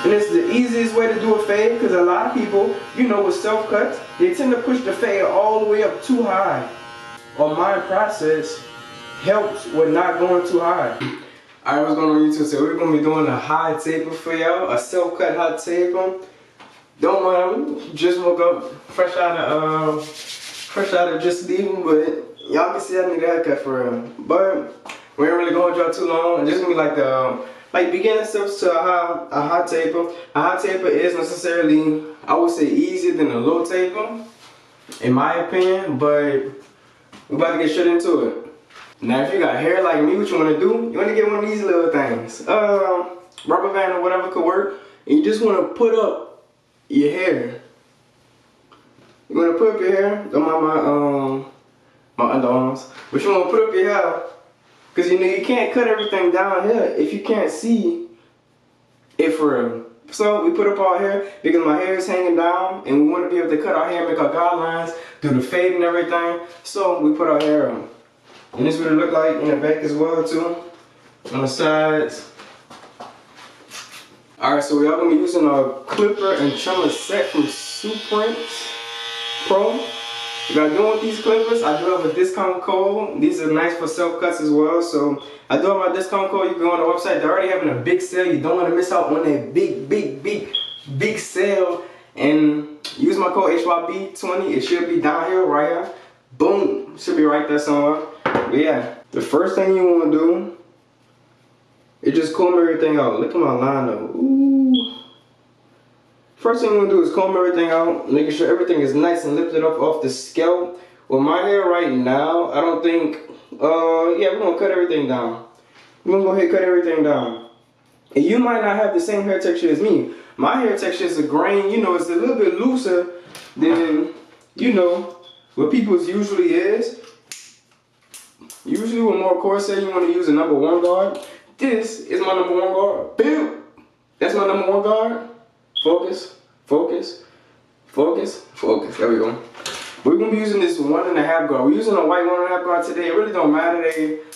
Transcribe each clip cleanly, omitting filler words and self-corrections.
And it's the easiest way to do a fade because a lot of people, you know, with self cuts, they tend to push the fade all the way up too high. Or my process helps with not going too high. Alright, what's going on YouTube? So we're going to be doing a high taper for y'all, a self cut hot taper. Don't mind, just woke up fresh out of just leaving, but y'all can see I need a haircut for real. But we ain't really gonna draw too long. It's just gonna be like the beginning steps to a hot taper. A hot taper is necessarily, I would say, easier than a low taper, in my opinion. But we about to get straight into it. Now, if you got hair like me, what you wanna do? You wanna get one of these little things, rubber band or whatever could work, and you just wanna put up your hair. You want to put up your hair, don't mind my underarms, but you want to put up your hair, because you know you can't cut everything down here if you can't see it for real. So we put up our hair because my hair is hanging down and we want to be able to cut our hair, make our guidelines, do the fade and everything. So we put our hair on. And this is what it look like in the back as well too, on the sides. Alright, so we are going to be using our clipper and trimmer set from Supreme Pro. What I do with these clippers, I do have a discount code. These are nice for self cuts as well. So I do have my discount code. You can go on the website. They're already having a big sale. You don't want to miss out on that big sale. And use my code HYB20. It should be down here, right here. Boom. Should be right there somewhere. But yeah, the first thing you want to do, it just comb everything out. Look at my line though. Ooh. First thing I'm gonna do is comb everything out, making sure everything is nice and lifted up off the scalp. With my hair right now, I don't think, yeah, we're gonna cut everything down. We're gonna go ahead and cut everything down. And you might not have the same hair texture as me. My hair texture is a grain, you know, it's a little bit looser than, you know, what people's usually is. Usually with more corset, you wanna use a #1 guard. This is my #1 guard. Boom! That's my #1 guard. Focus, focus, focus, focus. There we go. We're gonna be using this 1.5 guard. We're using a white 1.5 guard today. It really don't matter.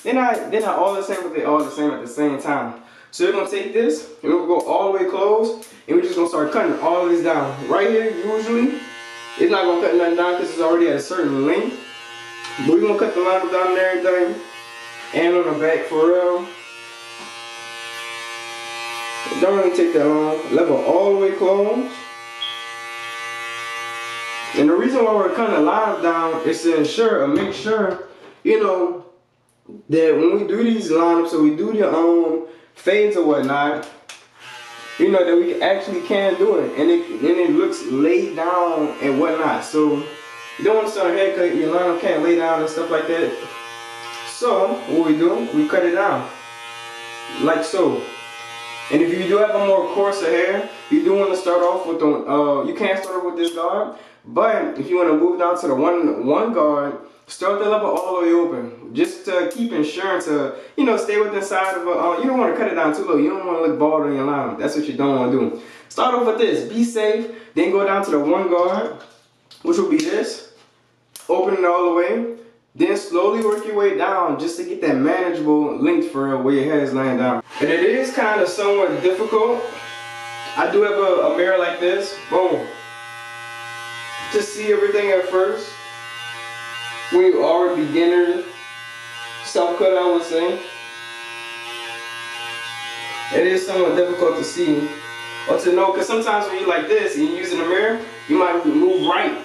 They're not all the same, but they're all the same at the same time. So we're gonna take this and we'll go all the way close, and we're just gonna start cutting all of this down. Right here, usually, it's not gonna cut nothing down because it's already at a certain length. But we're gonna cut the line down and everything, and on the back for real. It don't really take that long. Level all the way close. And the reason why we're cutting the lines down is to ensure or make sure, you know, that when we do these lineups or we do the fades or whatnot, you know, that we actually can do it, and it looks laid down and whatnot. So you don't want to start a haircut, your lineup can't lay down and stuff like that. So what we do, we cut it down like so. And if you do have a more coarser hair, you do want to start off with the, you can't start off with this guard, but if you want to move down to the one guard, start the level all the way open, just to keep ensuring to, you know, stay within side of a, you don't want to cut it down too low, you don't want to look bald on your line, that's what you don't want to do. Start off with this, be safe, then go down to the one guard, which will be this, open it all the way, then slowly work your way down just to get that manageable length for where your hair is laying down. And it is kind of somewhat difficult. I do have a mirror like this. Boom. To see everything at first. When you are a beginner, self-cut I would say. It is somewhat difficult to see or to know, because sometimes when you're like this and you're using a mirror, you might move right.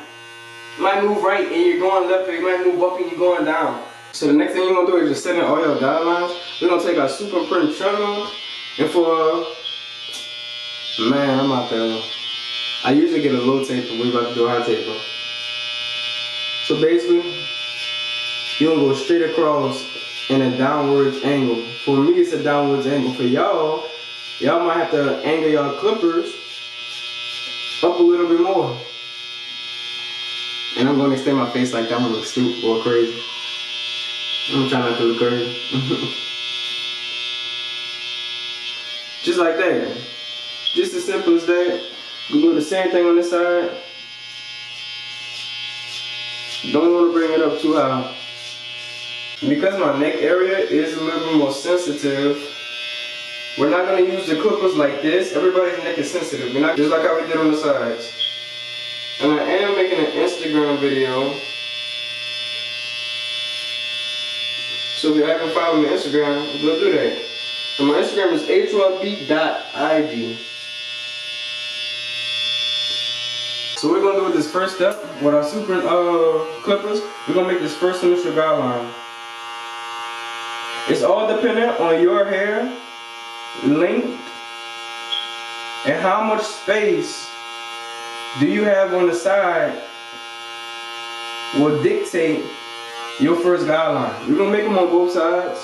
You might move right and you're going left, or you might move up and you're going down. So the next thing you're going to do is just set in all your guidelines. We're going to take our super print trimmer, and for, man, I'm out there. I usually get a low taper, we're about to do a high taper. So basically, you're going to go straight across in a downwards angle. For me, it's a downwards angle. For y'all, y'all might have to angle y'all clippers up a little bit more. And I'm going to extend my face like that. I'm going to look stupid or crazy. I'm trying not to look crazy. Just like that. Just as simple as that. You do the same thing on this side. Don't want to bring it up too high. Because my neck area is a little bit more sensitive, We're not going to use the clippers like this. Everybody's neck is sensitive. We're not just like how we did on the sides. And I am making an Instagram video. So if you haven't followed me on Instagram, go do that. And my Instagram is hrb.ig. So we're gonna do with this first step with our super clippers. We're gonna make this first initial guideline. It's all dependent on your hair length and how much space do you have on the side will dictate your first guideline. We're gonna make them on both sides.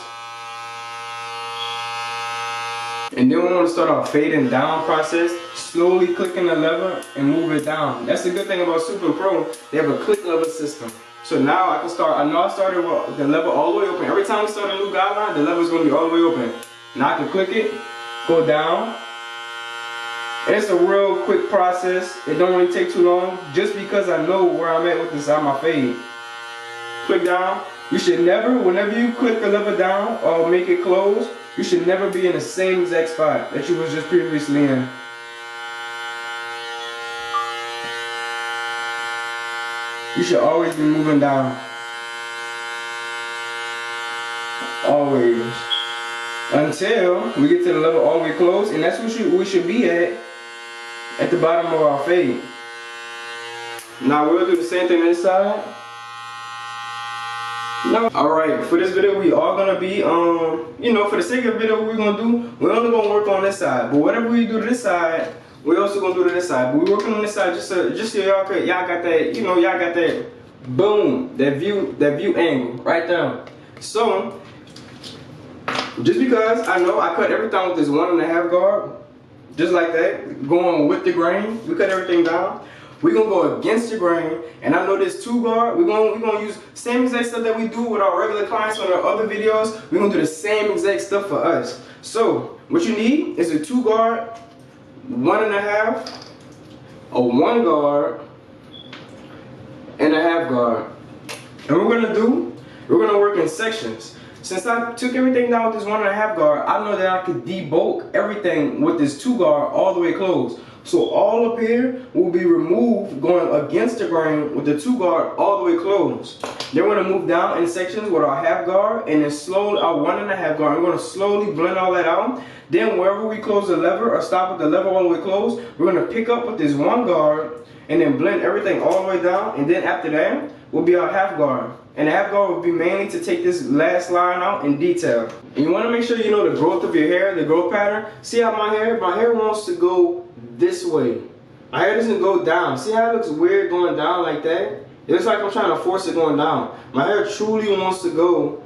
And then we want to start our fading down process, slowly clicking the lever and move it down. That's the good thing about Super Pro, they have a click lever system. So now I can start, I know I started with the lever all the way open. Every time we start a new guideline, the lever is going to be all the way open. Now I can click it, go down. And it's a real quick process. It don't really take too long, just because I know where I'm at with this on my fade. Click down. You should never, whenever you click the lever down or make it close, you should never be in the same exact spot that you was just previously in. You should always be moving down. Always. Until we get to the level all the way close, and that's what we should be at the bottom of our fade. Now we'll do the same thing on this side. No. Alright, for this video we are gonna be, you know, for the sake of the video, what we're gonna do, we're only gonna work on this side. But whatever we do to this side, we're also gonna do to this side. But we're working on this side just so y'all got that, you know, y'all got that boom, that view angle right there. So, just because I know I cut everything with this 1.5 guard, just like that, going with the grain, we cut everything down. We're gonna go against the grain, and I know this 2 guard, we're gonna use same exact stuff that we do with our regular clients on our other videos. We're gonna do the same exact stuff for us. So what you need is a 2 guard, 1.5, a 1 guard, and a half guard. And what we're gonna work in sections. Since I took everything down with this 1.5 guard, I know that I could debulk everything with this 2 guard all the way closed. So all up here will be removed going against the grain with the 2 guard all the way closed. Then we're going to move down in sections with our half guard and then slowly our 1.5 guard. We're going to slowly blend all that out. Then wherever we close the lever or stop with the lever all the way closed, we're going to pick up with this 1 guard and then blend everything all the way down. And then after that will be our half guard. And the half guard will be mainly to take this last line out in detail. And you want to make sure you know the growth of your hair, the growth pattern. See how my hair wants to go this way. My hair doesn't go down. See how it looks weird going down like that? It looks like I'm trying to force it going down. My hair truly wants to go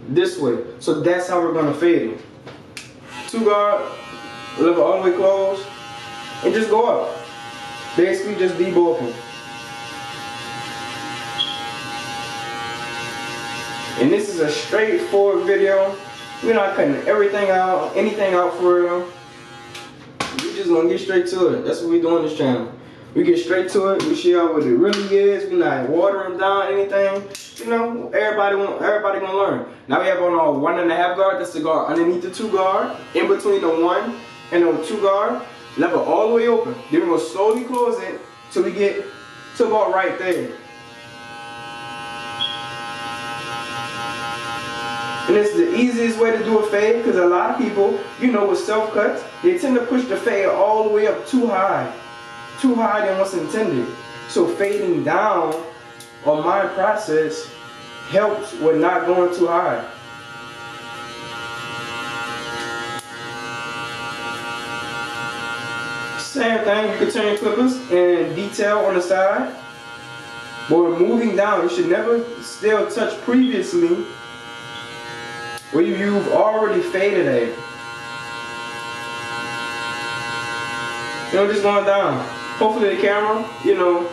this way. So that's how we're going to fade it. 2 guard, lever all the way closed, and just go up. Basically just debulking. And this is a straightforward video. We're not cutting anything out for real. We just gonna get straight to it. That's what we do on this channel. We get straight to it. We show y'all what it really is. We're not watering down anything. You know, everybody gonna learn. Now we have on our 1.5 guard. That's the guard underneath the 2 guard. In between the 1 and the 2 guard. Lever all the way open. Then we're gonna slowly close it till we get to about right there. And it's the easiest way to do a fade, because a lot of people, you know, with self cuts, they tend to push the fade all the way up too high than what's intended. So fading down on my process helps with not going too high. Same thing, you can turn your clippers and detail on the side. But we're moving down. You should never still touch previously where you've already faded at. You know, just going down. Hopefully the camera, you know,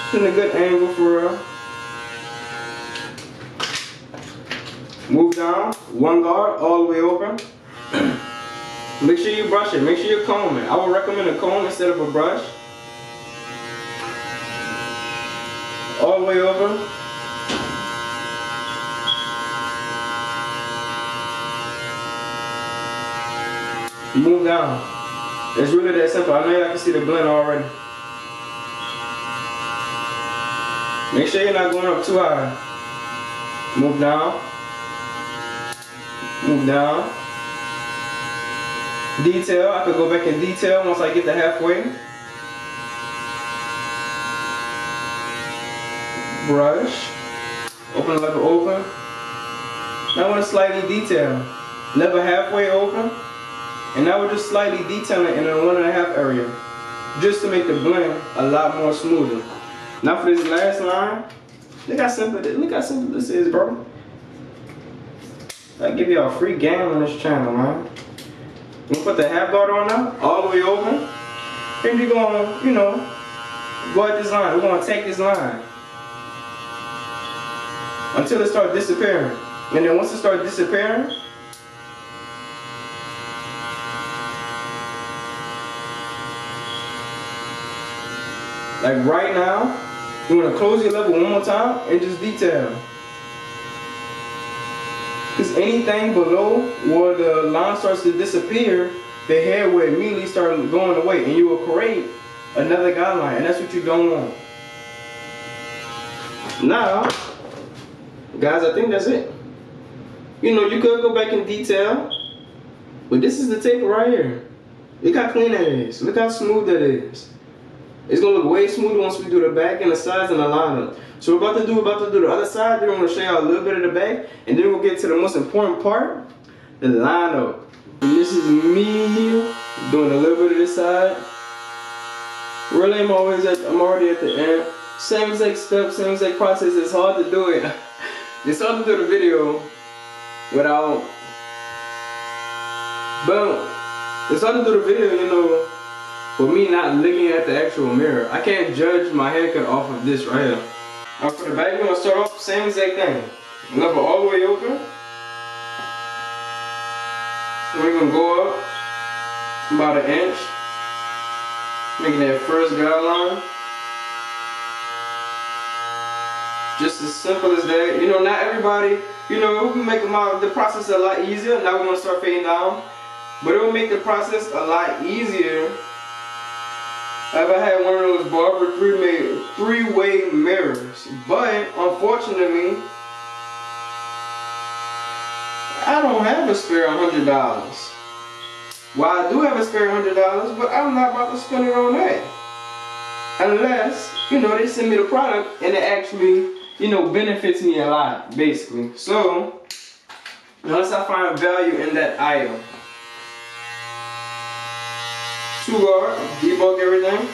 it's in a good angle for real. Move down, 1 guard, all the way open. Make sure you brush it, make sure you comb it. I would recommend a comb instead of a brush. All the way over. Move down. It's really that simple. I know y'all can see the blend already. Make sure you're not going up too high. Move down. Move down. Detail. I could go back in detail once I get to halfway. Brush. Open level open. Now I want to slightly detail. Level halfway open. And now we're just slightly detailing in the 1.5 area. Just to make the blend a lot more smoother. Now for this last line, look how simple this is, bro. I give y'all free game on this channel, man. You put the half guard on now, all the way open. Then you're gonna, you know, go at this line. We're gonna take this line until it starts disappearing. And then once it starts disappearing, like right now, you want to close your level one more time and just detail. Because anything below where the line starts to disappear, the hair will immediately start going away and you will create another guideline, and that's what you don't want. Now, guys, I think that's it. You know, you could go back in detail, but this is the taper right here. Look how clean that is. Look how smooth that is. It's gonna look way smoother once we do the back and the sides and the lineup. So we're about to do the other side. Then we're gonna show you a little bit of the back, and then we'll get to the most important part, the lineup. And this is me doing a little bit of this side. Really, I'm already at the end. Same exact step, same exact process. It's hard to do it. It's hard to do the video without, but it's hard to do the video, you know, with me not looking at the actual mirror. I can't judge my haircut off of this right here. Now for the back, we're gonna start off same exact thing. Level all the way open. So we're gonna go up about 1 inch, making that first guideline. Just as simple as that. You know, not everybody, you know, we can make the process a lot easier. Now we're gonna start fading down, but it will make the process a lot easier. I've had one of those Barber three-way mirrors, but unfortunately, I don't have a spare $100. Well, I do have a spare $100, but I'm not about to spend it on that. Unless, you know, they send me the product and it actually, you know, benefits me a lot, basically. So, unless I find value in that item. 2 guard, debug everything.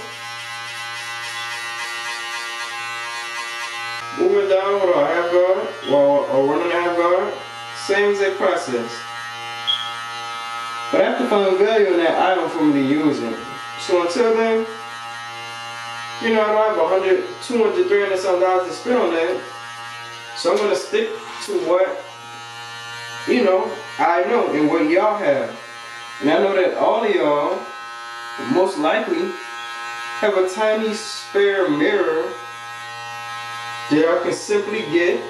Moving down with our half guard, or 1.5 guard. Same exact process. But I have to find value in that item for me to use it. So until then, you know, I don't have $100, $200, $300 something to spend on that. So I'm gonna stick to what, you know, I know and what y'all have. And I know that all of y'all most likely have a tiny spare mirror that I can simply get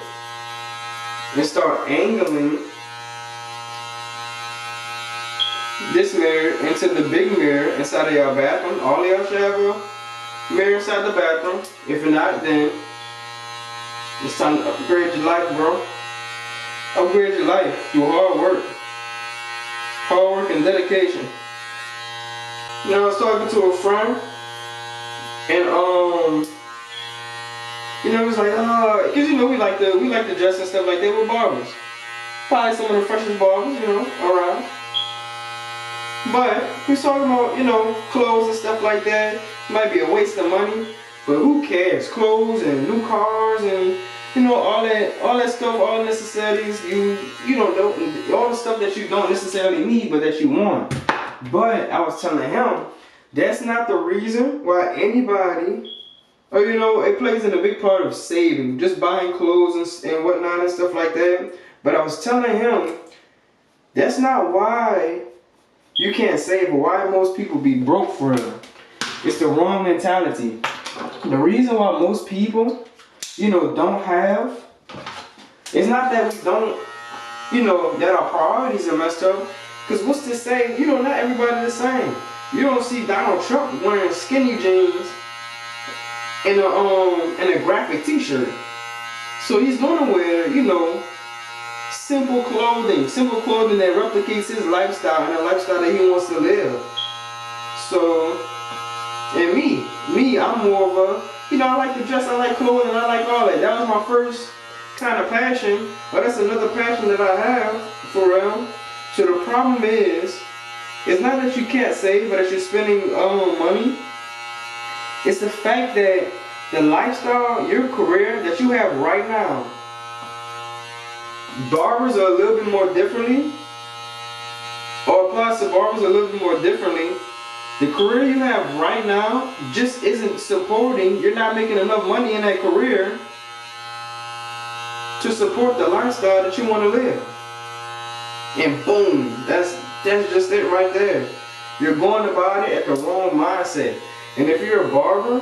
and start angling this mirror into the big mirror inside of y'all bathroom. All of y'all should have a mirror inside the bathroom. If not, then it's time to upgrade your life, bro. Upgrade your life through hard work. Hard work and dedication. You know, I was talking to a friend, and you know, it was like, cause you know we like to dress and stuff like that with barbers. Probably some of the freshest barbers, you know, around. But he's talking about, you know, clothes and stuff like that. Might be a waste of money, but who cares? Clothes and new cars and, you know, all that stuff, all the necessities you don't know, all the stuff that you don't necessarily need but that you want. But I was telling him that's not the reason why anybody, or you know, it plays in a big part of saving, just buying clothes and whatnot and stuff like that. But I was telling him that's not why you can't save or why most people be broke for real. It's the wrong mentality. The reason why most people, you know, don't have, it's not that we don't, you know, that our priorities are messed up. Because what's to say, you know, not everybody the same. You don't see Donald Trump wearing skinny jeans and a graphic t-shirt. So he's gonna wear, you know, simple clothing that replicates his lifestyle and the lifestyle that he wants to live. So, and me, I'm more of a, you know, I like to dress, I like clothing, I like all that. That was my first kind of passion, but that's another passion that I have, for real. So the problem is, it's not that you can't save, but that you're spending money. It's the fact that the lifestyle, your career that you have right now, barbers are a little bit more differently, or applies to barbers a little bit more differently. The career you have right now just isn't supporting, you're not making enough money in that career to support the lifestyle that you want to live. And boom, that's just it right there. You're going about it at the wrong mindset. And if you're a barber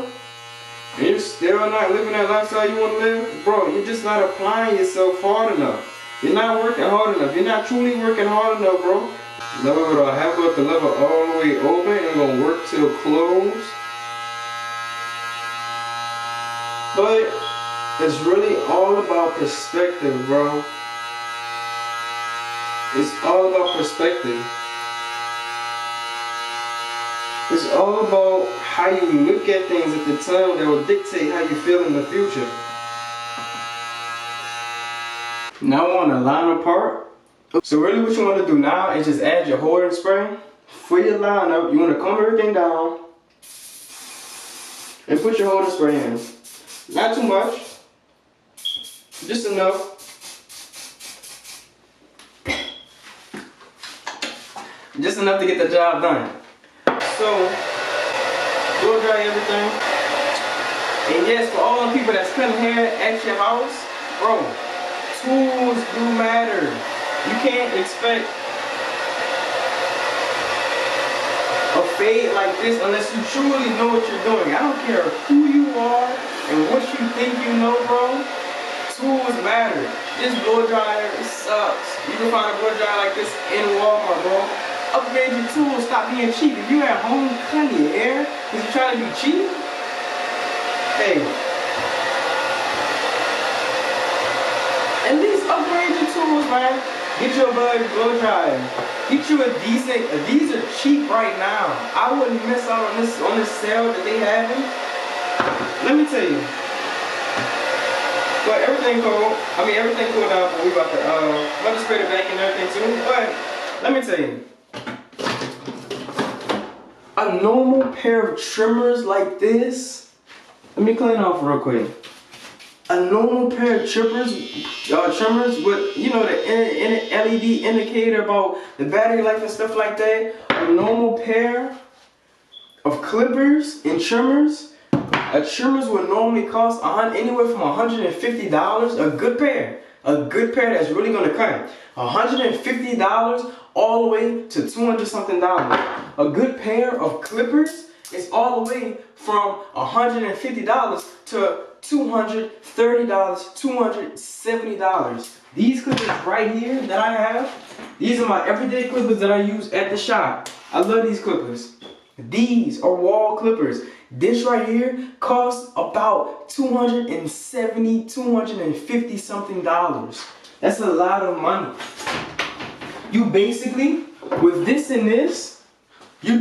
and you're still not living that lifestyle you want to live, bro, you're just not applying yourself hard enough. You're not working hard enough. You're not truly working hard enough, bro. Level it all, have got the level all the way open and gonna work till close. But it's really all about perspective, bro. It's all about perspective. It's all about how you look at things at the time that will dictate how you feel in the future. Now on the liner part. So really what you want to do now is just add your holding spray. For your lineup, you want to comb everything down and put your holding spray in. Not too much, just enough. Just enough to get the job done. So, blow dry everything. And yes, for all the people that's cutting hair at your house, bro, tools do matter. You can't expect a fade like this unless you truly know what you're doing. I don't care who you are and what you think you know, bro. Tools matter. This blow dryer, it sucks. You can find a blow dryer like this in Walmart, bro. Upgrade your tools, stop being cheap. If you're at home cutting your hair because you're trying to be cheap, hey, at least upgrade your tools, man. Get your blow dryer. Get you a decent, these are cheap right now. I wouldn't miss out on this sale that they having. Let me tell you. But everything cool. I mean everything cooled down, but we about to spray the back and everything too. But let me tell you. A normal pair of trimmers like this, let me clean off real quick. A normal pair of trimmers with, you know, the LED indicator about the battery life and stuff like that. A normal pair of clippers and trimmers. A trimmers would normally cost anywhere from $150. A good pair that's really gonna cut. $150 all the way to $200 something. A good pair of clippers is all the way from $150 to $230, $270. These clippers right here that I have, these are my everyday clippers that I use at the shop. I love these clippers. These are wall clippers. This right here costs about $270, $250 something. That's a lot of money. You basically, with this and this, you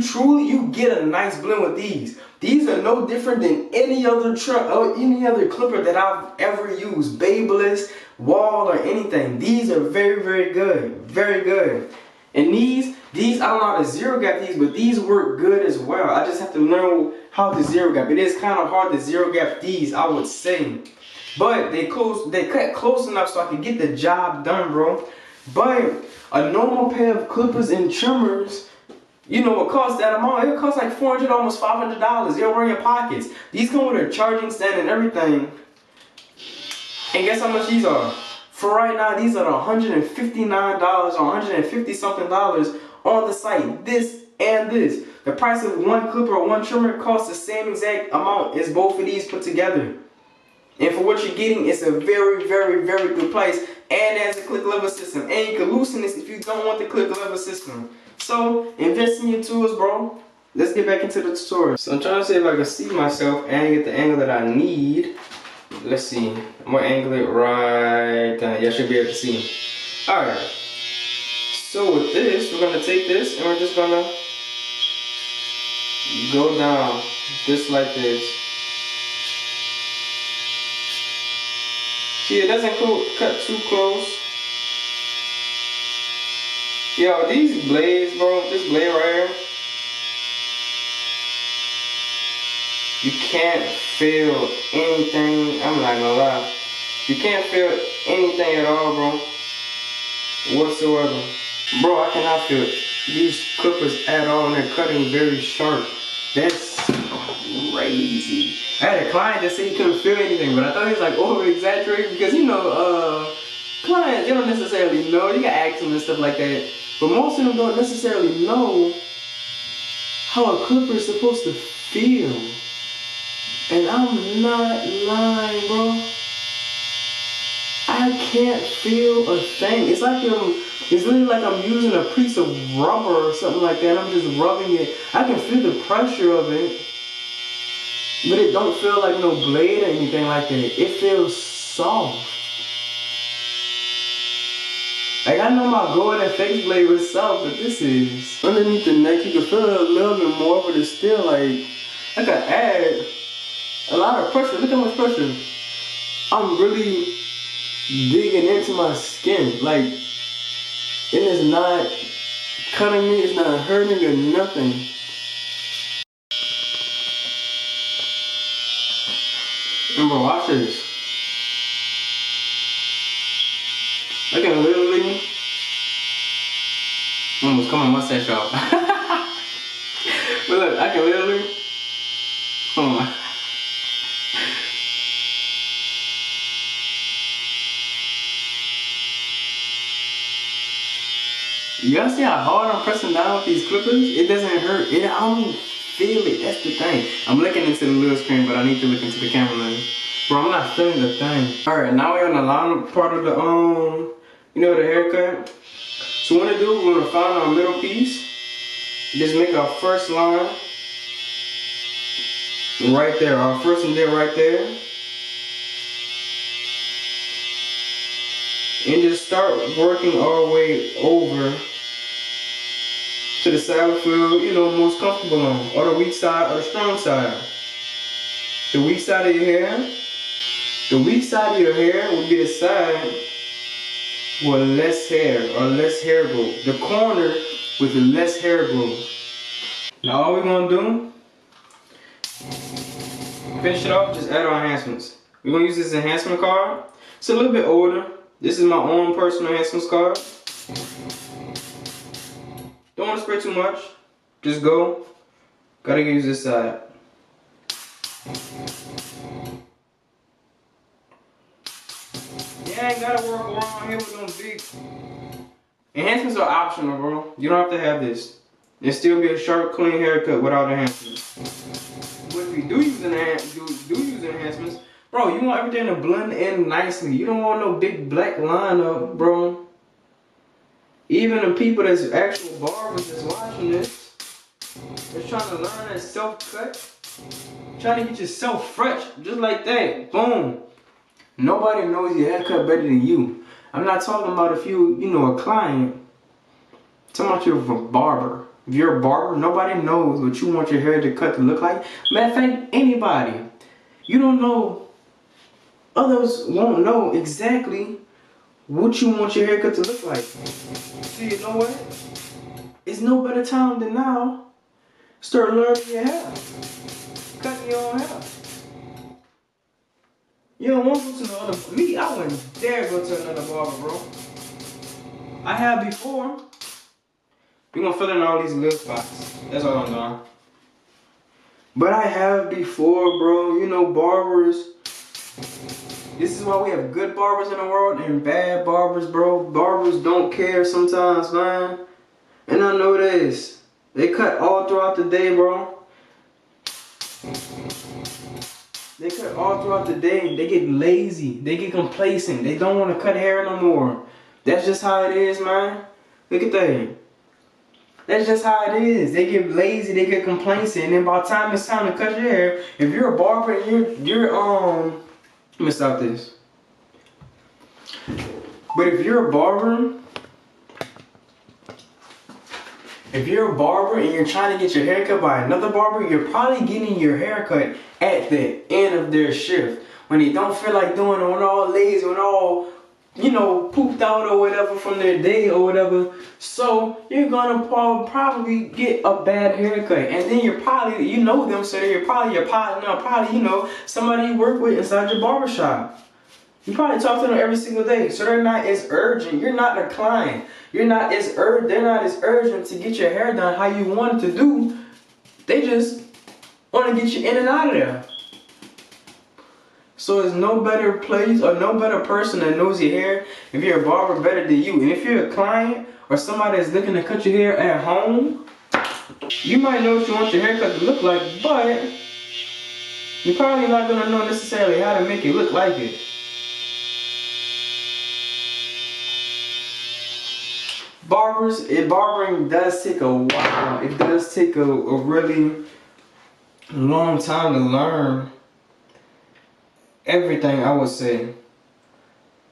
get a nice blend with these. These are no different than any other clipper that I've ever used, Babyliss, Wall, or anything. These are very, very good, very good. And these I don't know how to zero gap these, but these work good as well. I just have to learn how to zero gap. It is kind of hard to zero gap these, I would say. But they cut close enough so I can get the job done, bro. But a normal pair of clippers and trimmers, you know, what costs that amount? It costs like $400, almost $500. They'll run your pockets. These come with a charging stand and everything. And guess how much these are? For right now, these are $159 or $150 something on the site. This and this. The price of one clipper or one trimmer costs the same exact amount as both of these put together. And for what you're getting, it's a very, very, very good price. and there's a click lever system. And you can loosen this if you don't want the click lever system. So invest in your tools, bro. Let's get back into the tutorial. So I'm trying to see if I can see myself and get the angle that I need. Let's see. I'm gonna angle it right down. Y'all should be able to see. Alright. So with this, we're gonna take this and we're just gonna go down just like this. See, it doesn't cut too close. Yo, these blades, bro, this blade right here, you can't feel anything. I'm not gonna lie. You can't feel anything at all, bro, whatsoever. Bro, I cannot feel these clippers at all, and they're cutting very sharp. That's crazy. I had a client that said he couldn't feel anything, but I thought he was like over exaggerating because you know, clients, they don't necessarily know. You can ask them and stuff like that, but most of them don't necessarily know how a clipper is supposed to feel. And I'm not lying, bro. I can't feel a thing. It's like it's literally like I'm using a piece of rubber or something like that. I'm just rubbing it. I can feel the pressure of it, but it don't feel like no blade or anything like that. It feels soft. Like I know my Gold FX blade was soft, but this is underneath the neck. You can feel it a little bit more, but it's still like I could add a lot of pressure. Look how much pressure. I'm really digging into my skin. Like, it is not cutting me, it's not hurting or nothing. And bro, watch this. I can literally almost cut my mustache off. But look, I can literally, hold on. Y'all see how hard I'm pressing down with these clippers? It doesn't hurt. I don't feel it. That's the thing. I'm looking into the little screen, but I need to look into the camera lens. Bro, I'm not feeling the thing. Alright, now we're on the line part of the, you know, the haircut. So what we're gonna do, we're gonna find our middle piece. Just make our first line right there. Our first indent right there. And just start working our way over to the side we feel, you know, most comfortable on, or the weak side or the strong side. The weak side of your hair, the weak side of your hair will be the side with less hair or less hair growth. The corner with the less hair growth. Now all we're gonna do, finish it off, just add our enhancements. We're gonna use this enhancement card. It's a little bit older. This is my own personal enhancements card. Don't want to spray too much. Just go. Gotta use this side. Yeah, ain't gotta work around here with no big. Enhancements are optional, bro. You don't have to have this. There'll still be a sharp, clean haircut without enhancements. But if you do use enhancements, bro, you want everything to blend in nicely. You don't want no big black line up, bro. Even the people that's actual barbers that's watching this, they're trying to learn that self-cut. Trying to get yourself fresh, just like that. Boom. Nobody knows your haircut better than you. I'm not talking about if you know, a client. I'm talking about you're a barber. If you're a barber, nobody knows what you want your hair to cut to look like. Matter of fact, anybody. You don't know. Others won't know exactly what you want your haircut to look like. So you know what? It's no better time than now. Start learning your hair. Cutting your own hair. You don't want to go to another. Me, I wouldn't dare go to another barber, bro. I have before. We're gonna fill in all these little spots. That's all I'm doing. But I have before, bro. You know, barbers. This is why we have good barbers in the world and bad barbers, bro. Barbers don't care sometimes, man. And I know this. They cut all throughout the day, bro. They cut all throughout the day. They get lazy. They get complacent. They don't want to cut hair no more. That's just how it is, man. Look at that. That's just how it is. They get lazy. They get complacent. And then by the time it's time to cut your hair, if you're a barber and you're miss out this. But if you're a barber and you're trying to get your hair cut by another barber, you're probably getting your hair cut at the end of their shift. When they don't feel like doing it, when all lazy, when all, pooped out or whatever from their day or whatever. So you're gonna probably get a bad haircut. And then you're probably, them, so you're probably your partner, somebody you work with inside your barbershop. You probably talk to them every single day, so they're not as urgent. You're not a client. They're not as urgent to get your hair done how you want it to do. They just want to get you in and out of there. So there's no better place or no better person that knows your hair if you're a barber better than you. And if you're a client or somebody that's looking to cut your hair at home, you might know what you want your haircut to look like, but you're probably not going to know necessarily how to make it look like it. Barbering does take a while. It does take a really long time to learn everything, I would say.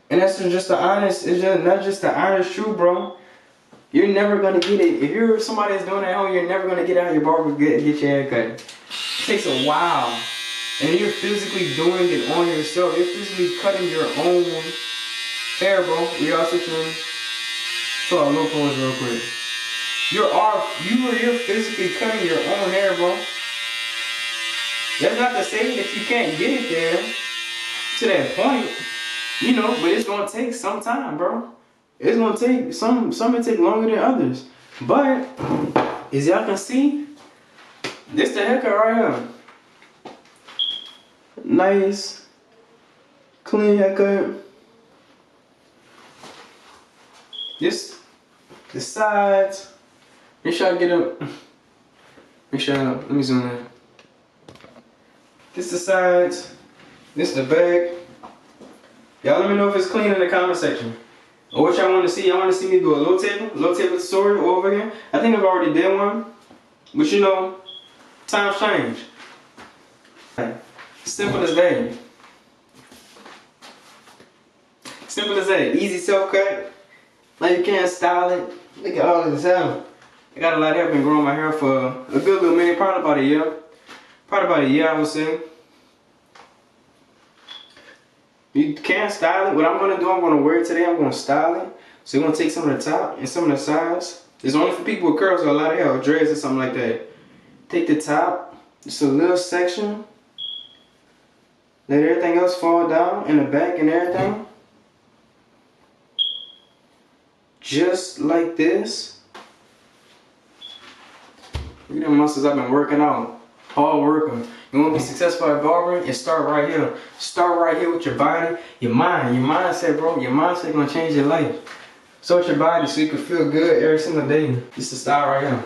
And that's just not just the honest truth, bro. You're never gonna get it. If you're somebody that's doing it at home, you're never gonna get out of your barber get your hair cut. It takes a while. And you're physically doing it on yourself. You're physically cutting your own hair, bro. We are switching to our low pose real quick. You're physically cutting your own hair, bro. That's not to say that you can't get it there to that point, but it's gonna take some time, bro. It's gonna take some it take longer than others. But as y'all can see, this the haircut right here. Nice, clean haircut. The sides. Make sure I get up. Let me zoom in. This the sides. This the back. Y'all let me know if it's clean in the comment section. Or what y'all want to see. Y'all want to see me do a low table tutorial over again. I think I've already did one. But times change. Simple as that. Simple as that. Easy self-cut. Now you can't style it. Look at all of this hair. I got a lot of hair. I've been growing my hair for a good little minute. Probably about a year. I would say. You can't style it. What I'm going to do, I'm going to wear it today. I'm going to style it. So you're going to take some of the top and some of the sides. It's only for people with curls or a lot of hair or dreads or something like that. Take the top, just a little section. Let everything else fall down in the back and everything. Just like this. Look at them muscles I've been working out. Hard worker. You want to be successful at barbering? And start right here. Start right here with your body, your mind, your mindset, bro. Your mindset gonna change your life. Start your body so you can feel good every single day. This is the style right here.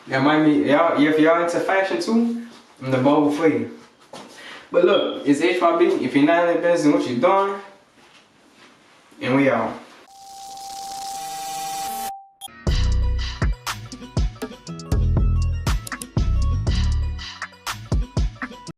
That might be if y'all into fashion too, I'm the barber for you. But look, it's HYB. If you're not in that business, what you doing? And we out.